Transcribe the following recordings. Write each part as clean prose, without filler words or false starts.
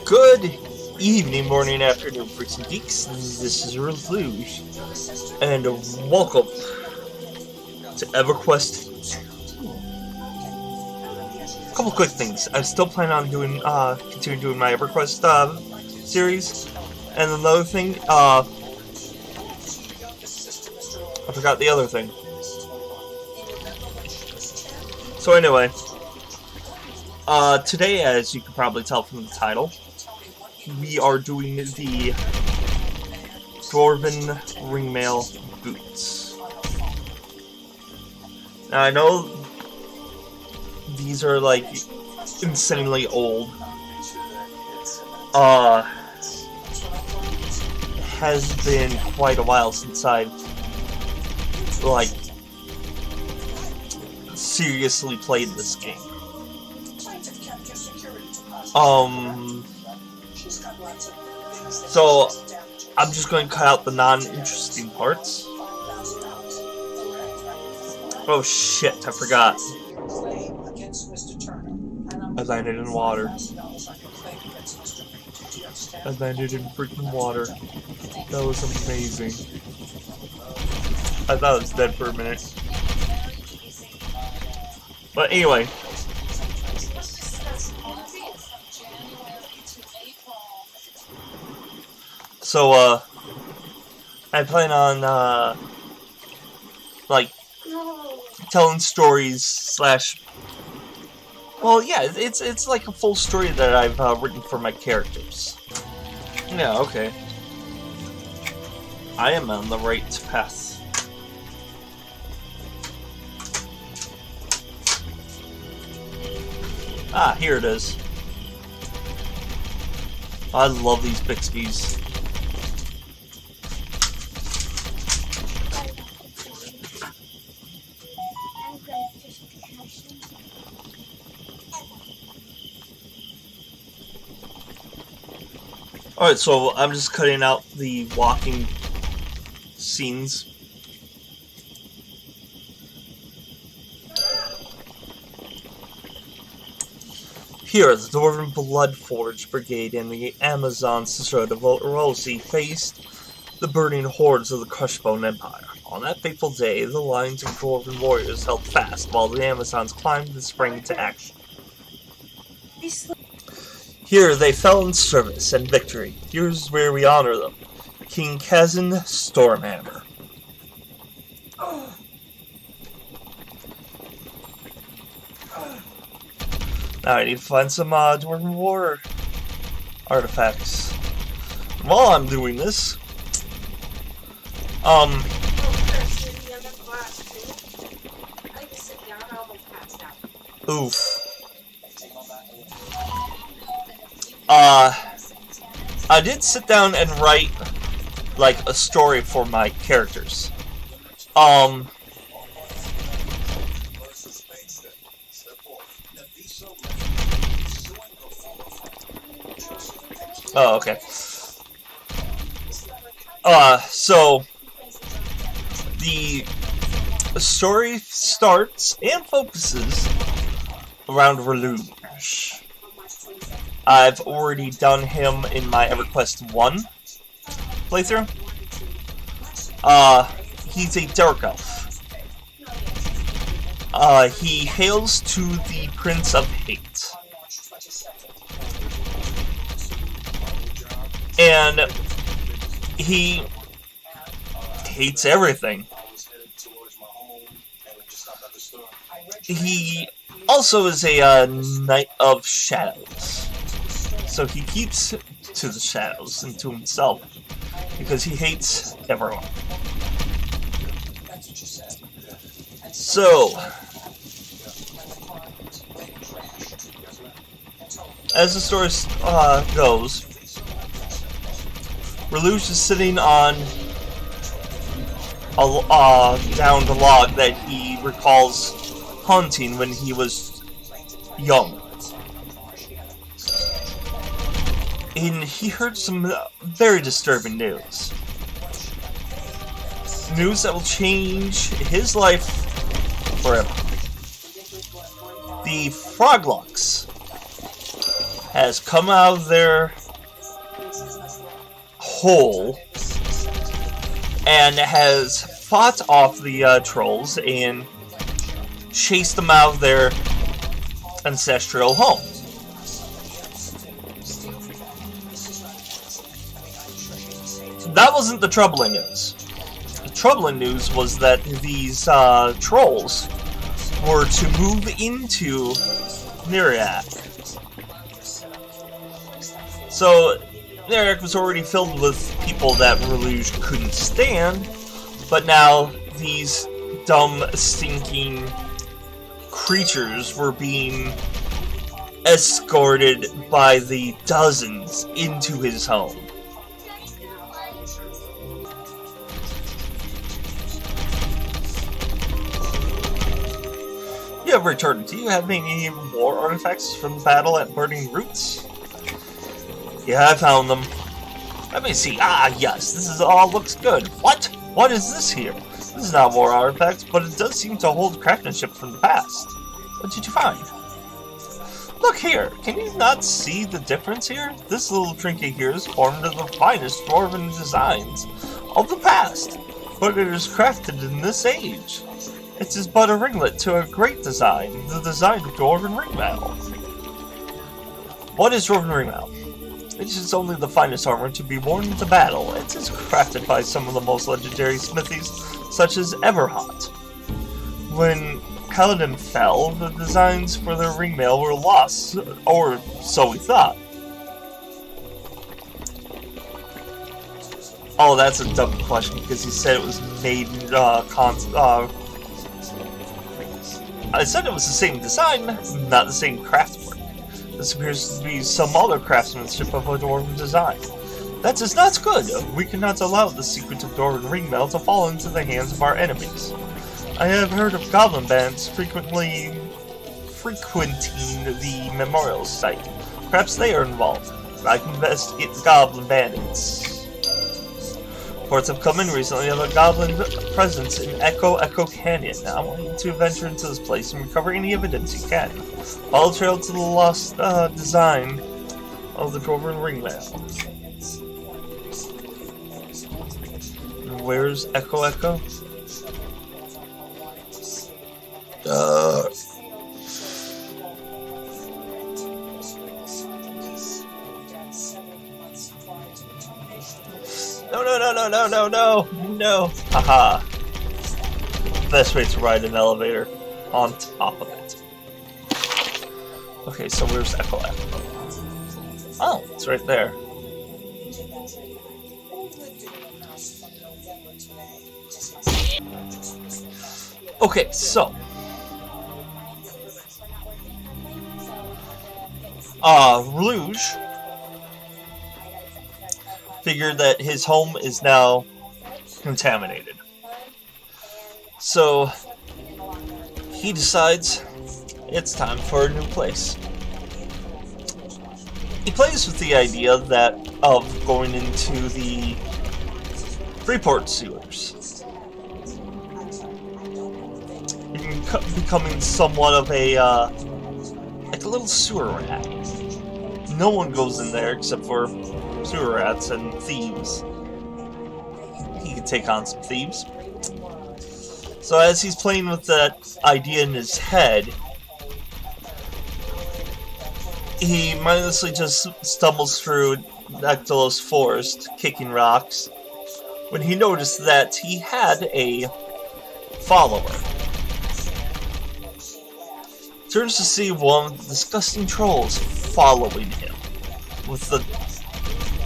Good evening, morning, afternoon, freaks and geeks. This is Railuge, and welcome to EverQuest. A couple quick things. I still plan on doing, continuing doing my EverQuest series, and another thing, I forgot the other thing. So anyway, today, as you can probably tell from the title, we are doing the Dwarven Ringmail boots. Now I know these are like insanely old. Has been quite a while since I've like seriously played this game. So I'm just going to cut out the non-interesting parts. Oh shit, I forgot. I landed in water. I landed in freaking water. That was amazing. I thought I was dead for a minute. But anyway. So, I plan on, like, telling stories slash... Well, yeah, it's like a full story that I've, written for my characters. Yeah, okay. I am on the right path. Ah, here it is. I love these Bixby's. Alright, so I'm just cutting out the walking scenes. Here, the Dwarven Bloodforge Brigade and the Amazon Sister of Rosie faced the burning hordes of the Crushbone Empire. On that fateful day, the lines of Dwarven warriors held fast while the Amazons climbed and sprang into action. Here they fell in service and victory. Here's where we honor them. King Kazan Stormhammer. Now I need to find some Dwarven War artifacts. While I'm doing this, oof. I did sit down and write, like, a story for my characters. Oh, okay. So, the story starts and focuses around Railuge. I've already done him in my EverQuest 1 playthrough. He's a Dark Elf. He hails to the Prince of Hate. And he hates everything. He also is a Knight of Shadows. So he keeps to the shadows and to himself because he hates everyone. So, as the story goes, Railuge is sitting on a downed log that he recalls hunting when he was young. And he heard some very disturbing news. News that will change his life forever. The Froglocks has come out of their hole and has fought off the trolls and chased them out of their ancestral home. That wasn't the troubling news. The troubling news was that these trolls were to move into Neriak. So Neriak was already filled with people that Railuge couldn't stand, but now these dumb, stinking creatures were being escorted by the dozens into his home. You have returned. Do you have any war artifacts from the battle at Burning Roots? Yeah, I found them. Let me see. Ah, yes, this is all looks good. What? What is this here? This is not war artifacts, but it does seem to hold craftsmanship from the past. What did you find? Look here. Can you not see the difference here? This little trinket here is formed of the finest dwarven designs of the past, but it is crafted in this age. It is but a ringlet to a great design, the design of Dwarven Ringmail. What is Dwarven Ringmail? It is only the finest armor to be worn into battle. It is crafted by some of the most legendary smithies, such as Everhot. When Kaladin fell, the designs for their ringmail were lost, or so we thought. Oh, that's a dumb question, because he said it was made I said it was the same design, not the same craftwork. This appears to be some other craftsmanship of a dwarven design. That is not good. We cannot allow the secret of Dwarven Ringmail to fall into the hands of our enemies. I have heard of goblin bands frequenting the memorial site. Perhaps they are involved. I can investigate the goblin bandits. Reports have come in recently of a goblin presence in Echo Canyon. I want you to venture into this place and recover any evidence you can. Follow the trail to the lost design of the Dwarven Ringmail. Where's Echo? No. Haha. Best way to ride an elevator. On top of it. Okay, so where's Echo? Oh, it's right there. Okay, so Railuge figured that his home is now contaminated. So he decides it's time for a new place. He plays with the idea of going into the Freeport sewers. Becoming somewhat of a like a little sewer rat. No one goes in there except for sewer rats and thieves. He can take on some thieves. So as he's playing with that idea in his head, he mindlessly just stumbles through Nectalos Forest, kicking rocks, when he noticed that he had a follower. Turns to see one of the disgusting trolls following him, with the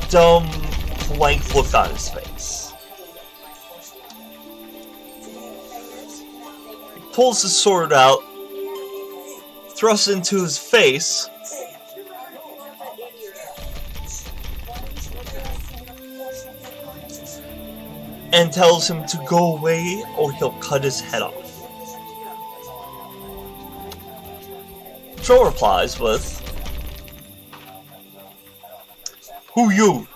dumb, blank look on his face. He pulls his sword out, thrusts it into his face, and tells him to go away or he'll cut his head off. The troll replies with, "Who you?"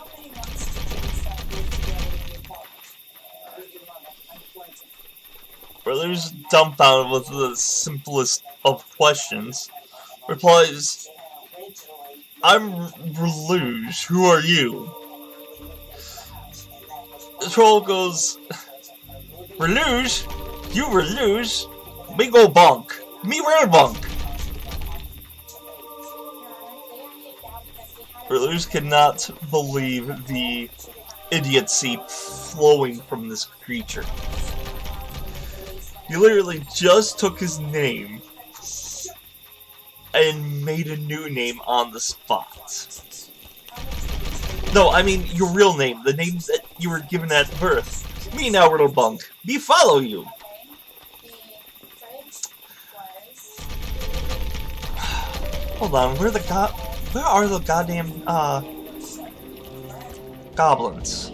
Railuge, dumbfounded with the simplest of questions, replies, I'm Railuge. Who are you? The troll goes, Railuge? You Railuge? Me go bonk. Me real bonk. Railuge cannot believe the idiocy flowing from this creature. He literally just took his name and made a new name on the spot. No, I mean your real name, the name that you were given at birth. Me now, little bunk. Me follow you. Hold on, where are the goddamn goblins?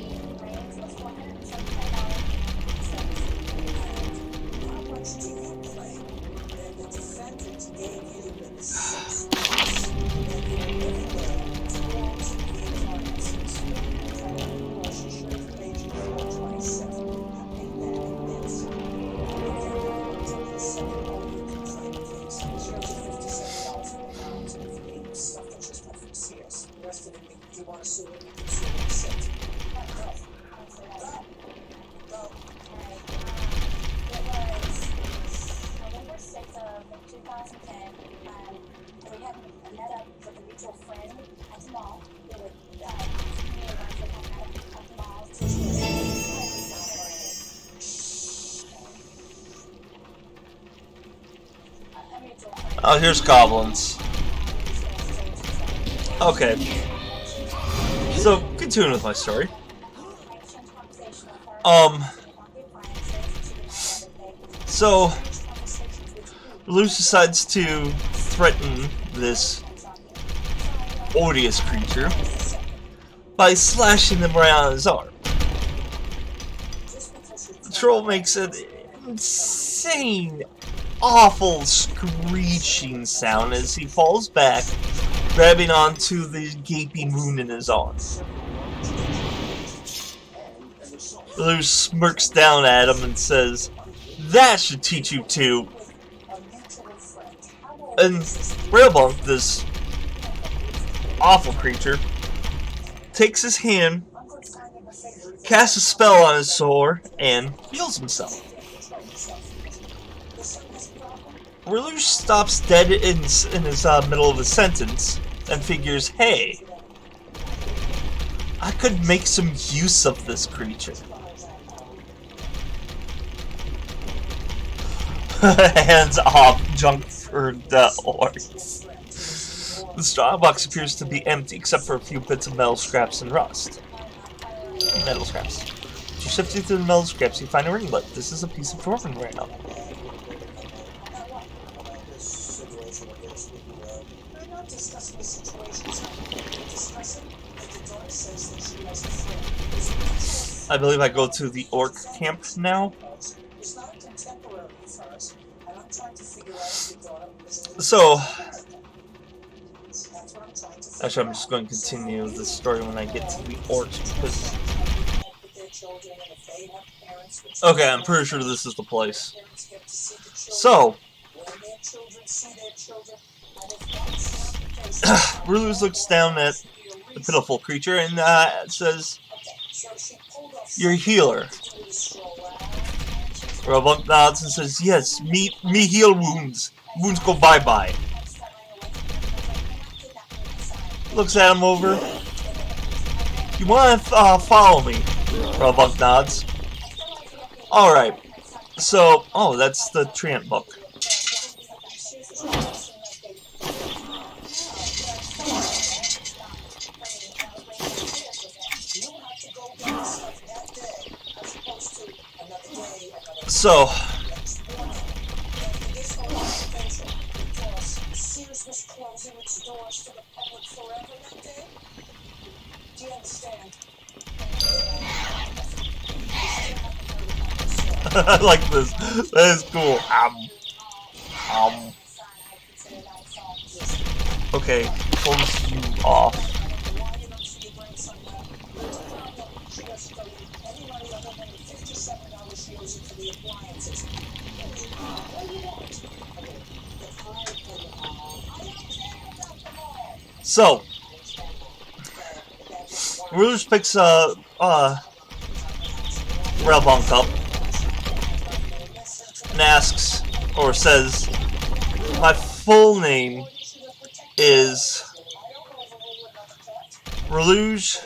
Oh, here's goblins. Okay. So, continuing with my story. So, Railuge decides to threaten this odious creature by slashing him right on his arm. The troll makes an insane, awful screeching sound as he falls back, grabbing onto the gaping wound in his arm. Railuge smirks down at him and says, "That should teach you to." And Railbunk, this awful creature, takes his hand, casts a spell on his sword, and heals himself. Railuge stops dead in his middle of a sentence and figures, hey, I could make some use of this creature. Hands off, junk for the orcs. The strongbox appears to be empty except for a few bits of metal scraps and rust. Metal scraps. As you sift through the metal scraps, you find a ringlet. This is a piece of dwarven rail. I believe I go to the orc camp now. So, actually, I'm just going to continue the story when I get to the orcs because. Okay, I'm pretty sure this is the place. So, Railuge looks down at the pitiful creature and says, "You're a healer." Railbunk nods and says, "Yes, me heal wounds. Wounds go bye-bye." Looks at him over. "You want to follow me?" Railbunk nods. Alright. So, oh, that's the Treant book. So, I like this. That is cool. Okay, close you off. So, Railuge picks Railbunk up and asks, or says, my full name is Railuge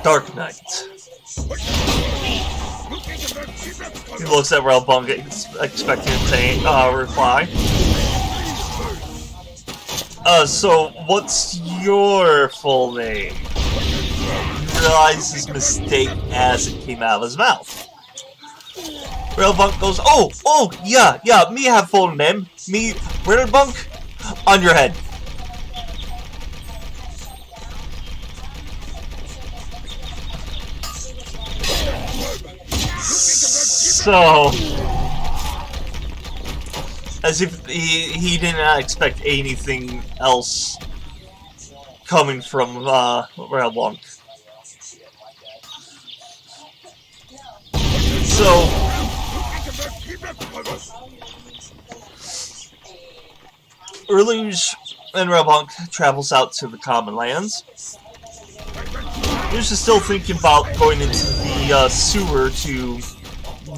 Dark Knight. He looks at Railbunk, expecting him to reply. So what's your full name? He realizes his mistake as it came out of his mouth. Railbunk goes, oh, yeah, me have full name. Me, Railbunk, on your head. So, as if he did not expect anything else coming from Railbunk. So, Railuge and Railbunk travels out to the Common Lands. Railuge is still thinking about going into the sewer to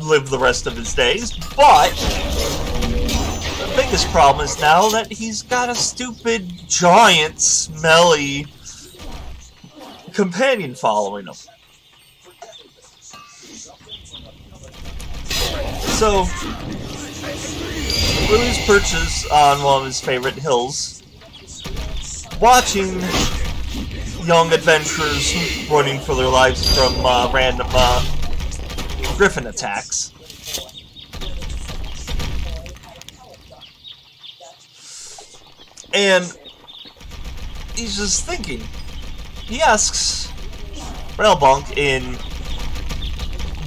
live the rest of his days, but the biggest problem is now that he's got a stupid, giant, smelly companion following him. So, Railuge perches on one of his favorite hills, watching young adventurers running for their lives from random griffin attacks. And he's just thinking. He asks Railbunk in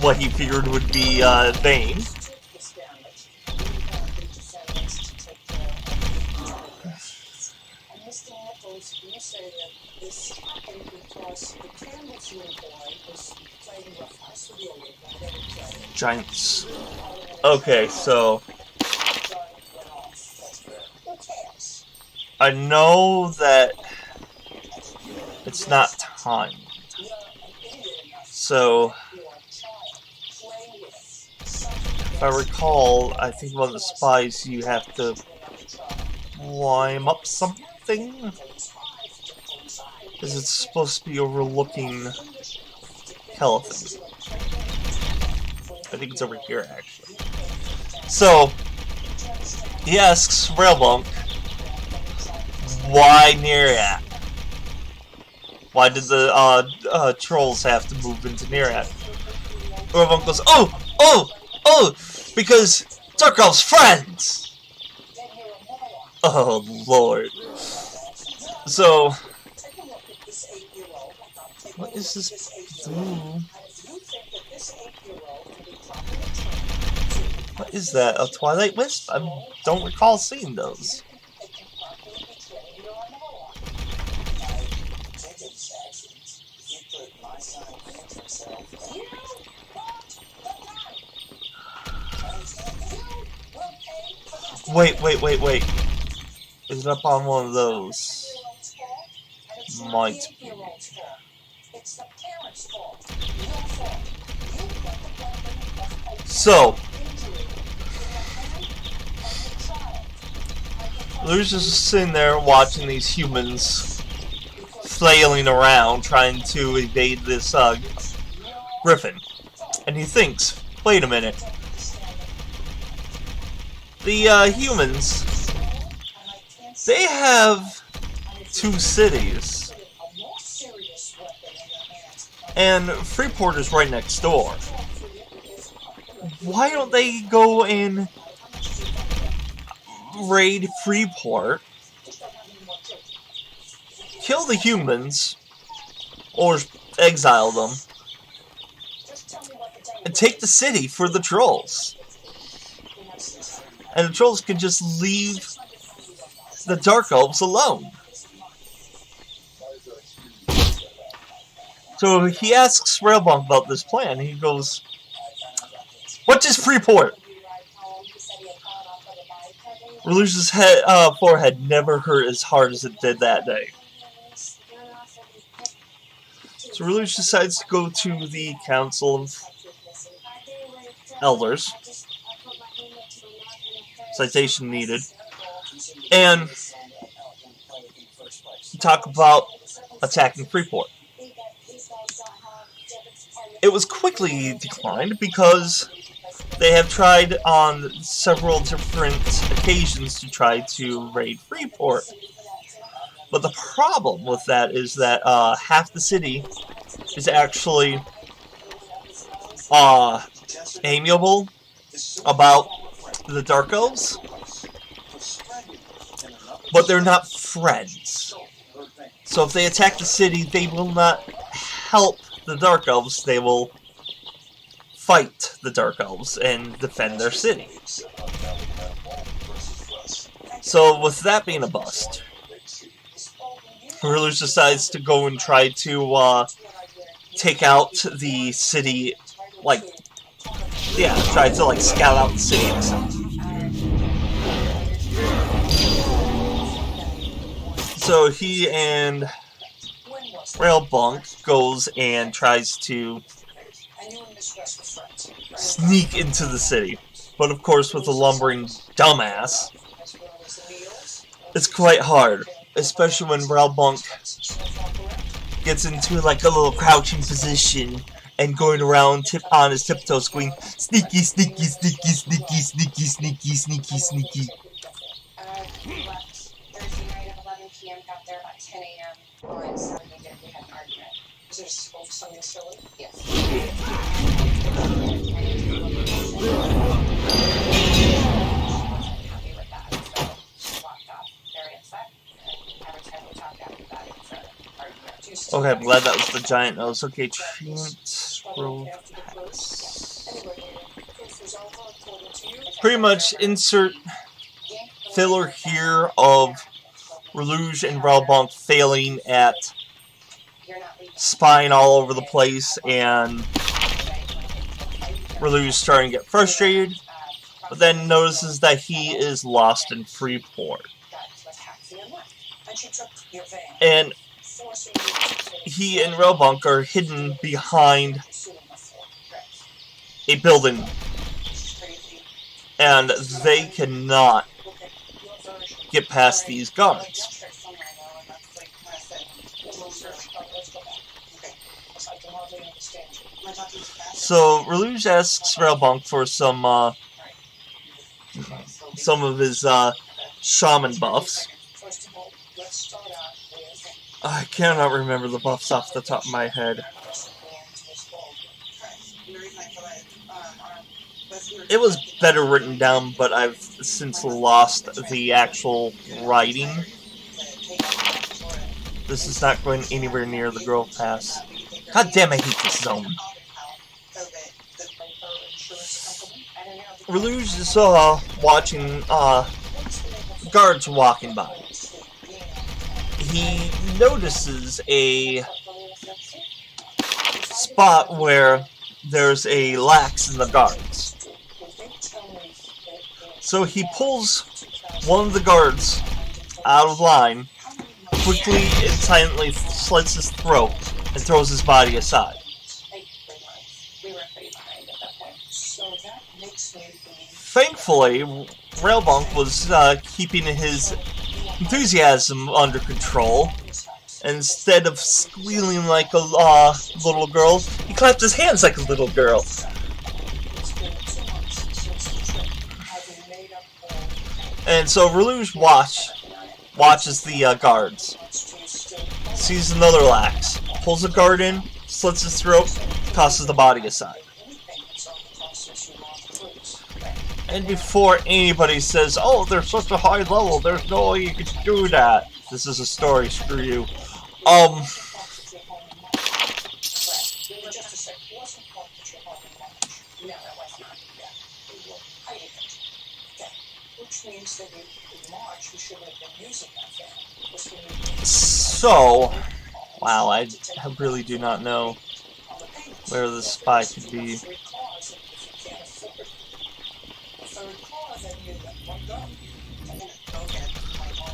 what he figured would be vain. Giants. Okay, so I know that it's not timed. So if I recall, I think one of the spies you have to climb up something, because it's supposed to be overlooking Kelethon. I think it's over here, actually. So, he asks Railbunk, why Nereat? Why did the trolls have to move into Nereat? Railbunk goes, oh, because Dark Elf's friends! Oh, Lord. So, what is this blue? What is that? A Twilight Wisp? I don't recall seeing those. Wait. Is it up on one of those? Might be. So, Railuge is just sitting there watching these humans flailing around trying to evade this griffin. And he thinks, wait a minute. The humans, they have 2 cities. And Freeport is right next door. Why don't they go and raid Freeport, kill the humans, or exile them, and take the city for the trolls? And the trolls can just leave the Dark Elves alone. So he asks Railbunk about this plan. He goes, what is Freeport? Railuge's forehead never hurt as hard as it did that day. So Railuge decides to go to the Council of Elders. Citation needed. And talk about attacking Freeport. It was quickly declined because they have tried on several different occasions to try to raid Freeport. But the problem with that is that half the city is actually amiable about the Dark Elves, but they're not friends. So if they attack the city, they will not help the Dark Elves, they will fight the Dark Elves and defend their city. So with that being a bust, Railuge decides to go and try to take out the city, try to scout out the city himself. So he and Railuge goes and tries to sneak into the city. But of course, with a lumbering dumbass, it's quite hard. Especially when Railuge gets into a little crouching position and going around on his tiptoes going, sneaky, sneaky, sneaky, sneaky, sneaky, sneaky, sneaky, sneaky. Thursday night at 11 p.m. got there about 10 a.m. On Saturday we had an argument. Was there something silly? Yes. Okay, I'm glad that was the giant nose. Okay, transfer pass. Pretty much insert filler here of Railuge and Railuge failing at spying all over the place, and Railuge starting to get frustrated, but then notices that he is lost in Freeport. And he and Railuge are hidden behind a building, and they cannot get past these guards. So Railuge asks Railuge for some of his shaman buffs. I cannot remember the buffs off the top of my head. It was better written down, but I've since lost the actual writing. This is not going anywhere near the Grove Pass. God damn, I hate this zone. Railuge is watching guards walking by. He notices a spot where there's a lax in the guards. So he pulls one of the guards out of line, quickly and silently slits his throat, and throws his body aside. Thankfully, Railuge was keeping his enthusiasm under control. Instead of squealing like a little girl, he clapped his hands like a little girl. And so Railuge watches the guards, sees another lax, pulls a guard in, slits his throat, tosses the body aside. And before anybody says, "Oh, they're such a high level, there's no way you could do that," this is a story, screw you. So, wow, I really do not know where the spy could be.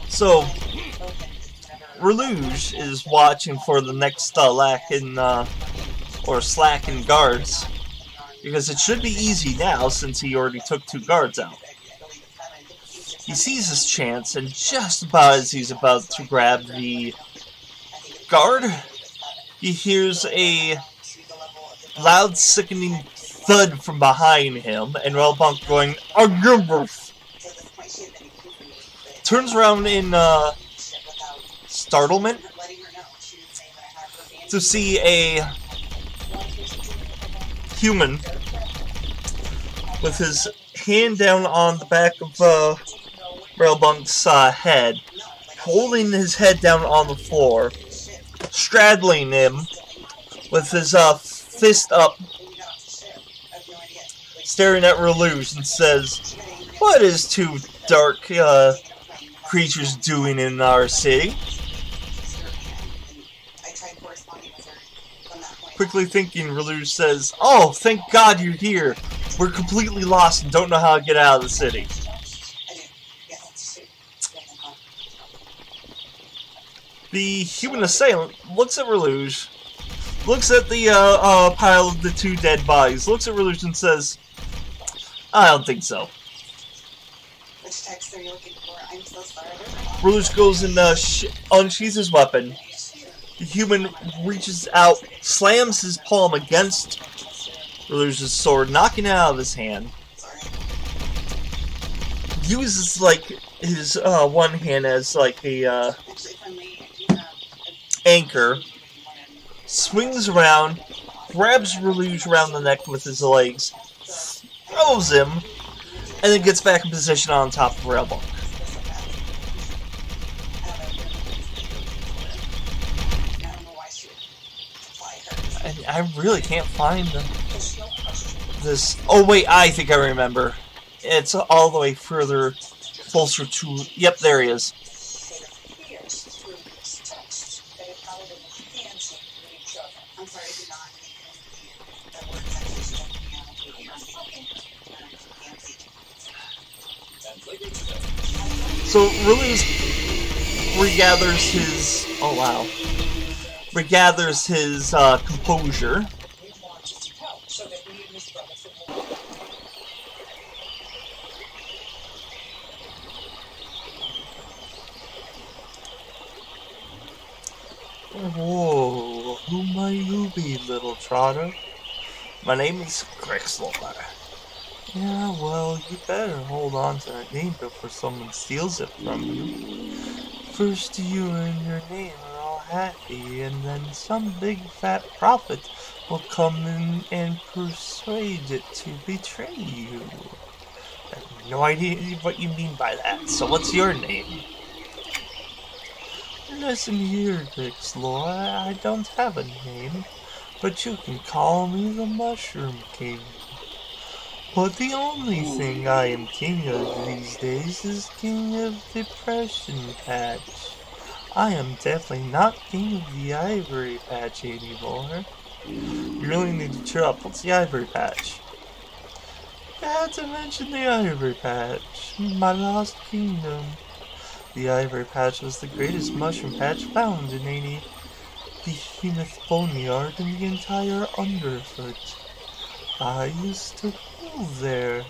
So, Railuge is watching for the next slacking guards, because it should be easy now since he already took 2 guards out. He sees his chance, and just about as he's about to grab the guard, he hears a loud, sickening thud from behind him, and Railuge going, "Argumbruf!" Turns around in startlement to see a human with his hand down on the back of Railuge's head, holding his head down on the floor, straddling him with his fist up, staring at Railuge, and says, "What is 2 dark creatures doing in our city?" Quickly thinking, Railuge says, "Oh, thank God you're here. We're completely lost and don't know how to get out of the city." The human assailant looks at Railuge, looks at the pile of the 2 dead bodies, looks at Railuge and says, "I don't think so." Which text are you looking for? I'm so sorry. Railuge goes and unsheathes his weapon. The human reaches out, slams his palm against Railuge's sword, knocking it out of his hand. Uses like his one hand as like a anchor. Swings around, grabs Railuge around the neck with his legs, throws him, and then gets back in position on top of Railuge. I really can't find this. Oh wait, I think I remember. It's all the way further, closer to. Yep, there he is. So Railuge regathers his. Oh wow. Regathers his composure. Whoa, who might you be, little trotter? My name is Grixlor. Yeah, well, you better hold on to that name before someone steals it from you. First you and your name are all happy, and then some big fat prophet will come in and persuade it to betray you. I have no idea what you mean by that, so what's your name? Listen here, Grixlor, I don't have a name, but you can call me the Mushroom King. But the only thing I am king of these days is king of Depression Patch. I am definitely not king of the Ivory Patch anymore. You really need to cheer up. What's the Ivory Patch? I had to mention the Ivory Patch, my lost kingdom. The Ivory Patch was the greatest mushroom patch found in any behemoth boneyard in the entire Underfoot. I used to live there.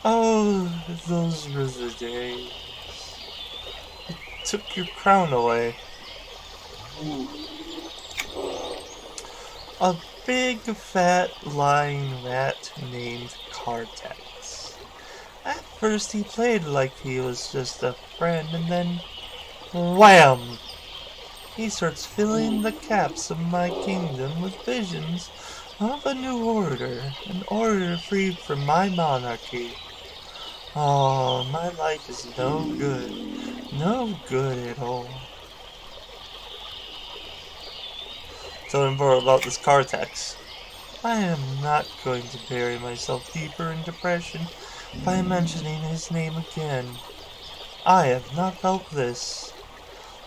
Oh, those were the days. It took your crown away. A big, fat, lying rat named Cartex. At first he played like he was just a friend, and then, wham! He starts filling the caps of my kingdom with visions of a new order, an order freed from my monarchy. Oh, my life is no good at all. Tell him more about this Cartex. I am not going to bury myself deeper in depression by mentioning his name again. I have not felt this.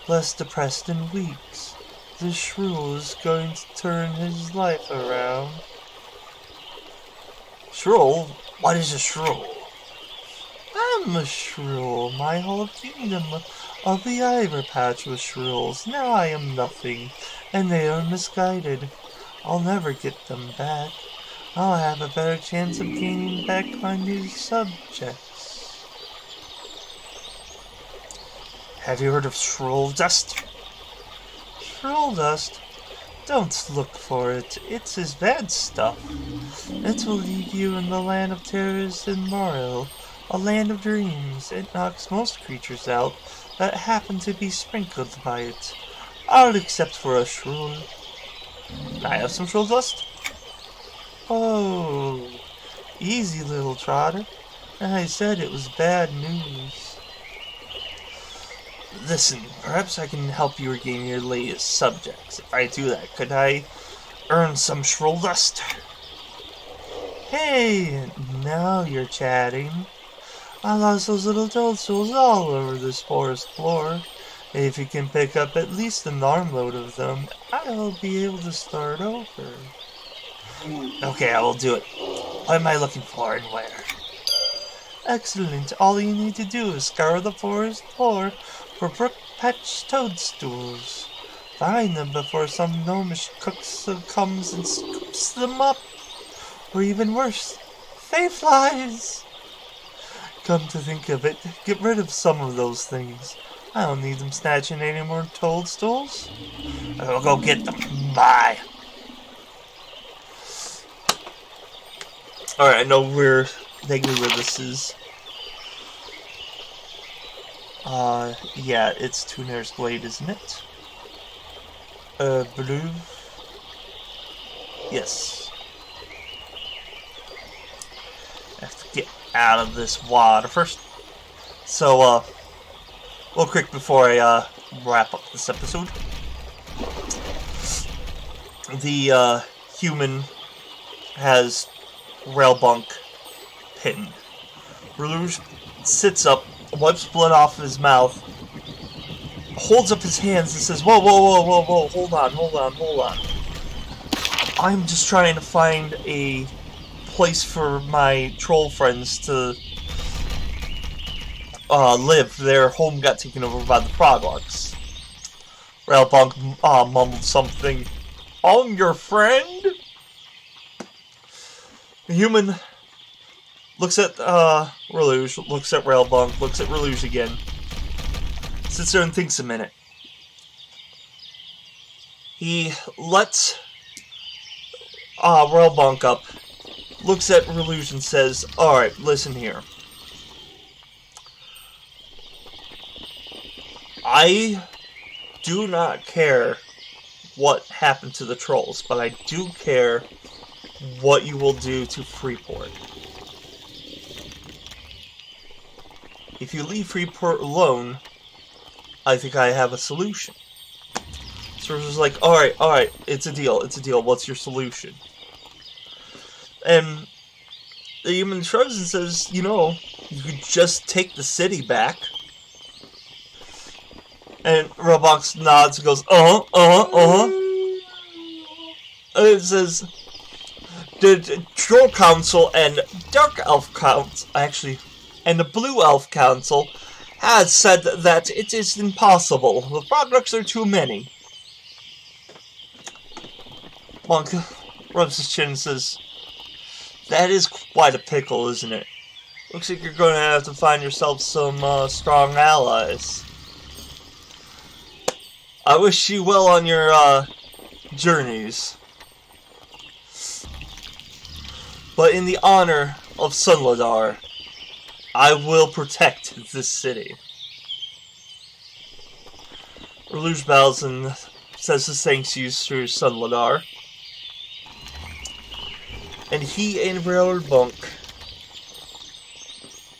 Less depressed in weeks. This shrew is going to turn his life around. Shrew? What is a shrew? I'm a shrew. My whole kingdom Of the Ivor Patch with Shrills, now I am nothing, and they are misguided. I'll never get them back. I'll have a better chance of gaining back my new subjects. Have you heard of Shrill Dust? Shrill Dust? Don't look for it. It's his bad stuff. It will lead you in the land of terrors and Moril, a land of dreams. It knocks most creatures out that happen to be sprinkled by it. All except for a shrew. I have some shrill dust? Oh, easy, little trotter. I said it was bad news. Listen, perhaps I can help you regain your latest subjects. If I do that, could I earn some shrill dust? Hey, now you're chatting. I lost those little toadstools all over this forest floor. If you can pick up at least an armload of them, I'll be able to start over. Okay, I will do it. What am I looking for and where? Excellent. All you need to do is scour the forest floor for brook patch toadstools. Find them before some gnomish cook comes and scoops them up. Or even worse, they flies. Come to think of it, get rid of some of those things. I don't need them snatching any more toadstools. I will go get them. Bye. Alright, I know vaguely where this is. Yeah, it's Tuner's Glade, isn't it? Blue? Yes. I have to get out of this water first. So, real quick before I, wrap up this episode. The, human has Railbunk pinned. Railuge sits up, wipes blood off his mouth, holds up his hands and says, whoa, whoa, whoa, whoa, whoa, hold on, hold on, hold on. I'm just trying to find a place for my troll friends to live. Their home got taken over by the Froglarks. Railbunk mumbled something. I'm your friend? The human looks at Railuge, looks at Railbunk, looks at Railuge again. Sits there and thinks a minute. He lets Railbunk up, looks at Railuge and says, alright, listen here. I do not care what happened to the trolls, but I do care what you will do to Freeport. If you leave Freeport alone, I think I have a solution. So it was like, alright, it's a deal, what's your solution? And the human shrugs and says, you know, you could just take the city back. And Roblox nods and goes, And it says, the Troll Council and Dark Elf Council, and the Blue Elf Council has said that it is impossible. The Froglarks are too many. Monk rubs his chin and says, that is quite a pickle, isn't it? Looks like you're going to have to find yourself some strong allies. I wish you well on your journeys. But in the honor of Sunladar, I will protect this city. Railuge bows and says his thank yous to Sunladar. And he and Railbunk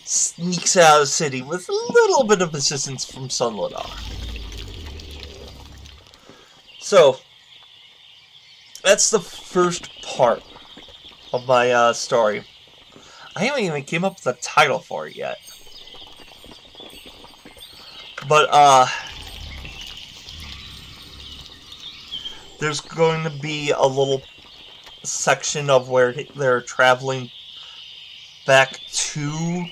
sneaks out of the city with a little bit of assistance from Sunladar. So, that's the first part of my story. I haven't even came up with a title for it yet. But, there's going to be a little section of where they're traveling back to,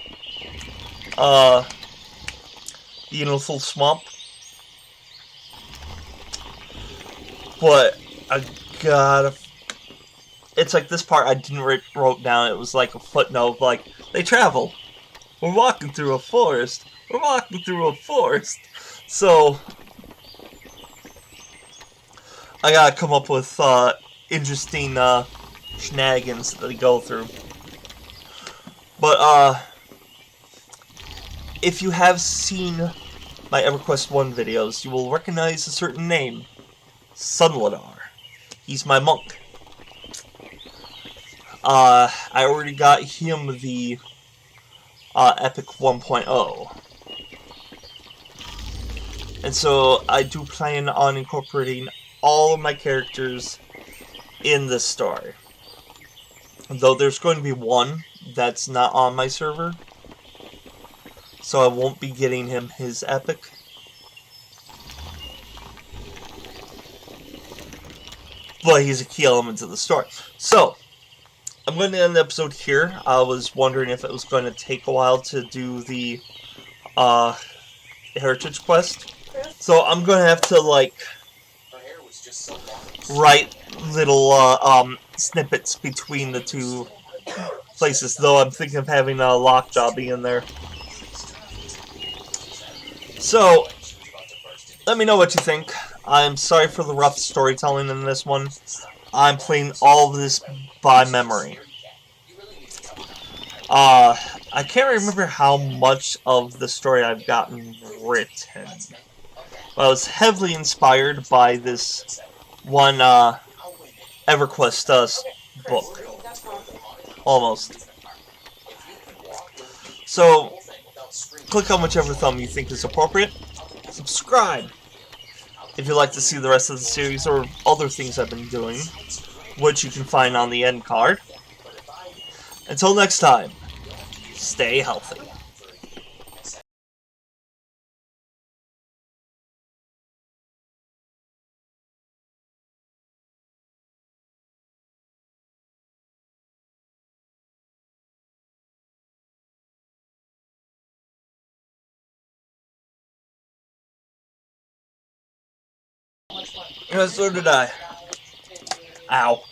being a full swamp. But I gotta. It's like this part I didn't wrote down. It was like a footnote, like they travel. We're walking through a forest. We're walking through a forest. So I gotta come up with interesting shenanigans that they go through. But if you have seen my EverQuest 1 videos, you will recognize a certain name. Sunladar. He's my monk. I already got him the Epic 1.0. And so I do plan on incorporating all of my characters in this story. Though there's going to be one that's not on my server. So I won't be getting him his epic. But he's a key element to the story. So, I'm going to end the episode here. I was wondering if it was going to take a while to do the heritage quest. So I'm going to have to, like, write little snippets between the two places. Though I'm thinking of having a lockjaw be in there. So, let me know what you think. I'm sorry for the rough storytelling in this one. I'm playing all of this by memory. I can't remember how much of the story I've gotten written. But I was heavily inspired by this one EverQuest book. Almost. So, click on whichever thumb you think is appropriate. Subscribe if you'd like to see the rest of the series or other things I've been doing, which you can find on the end card. Until next time, stay healthy. So did I. Ow.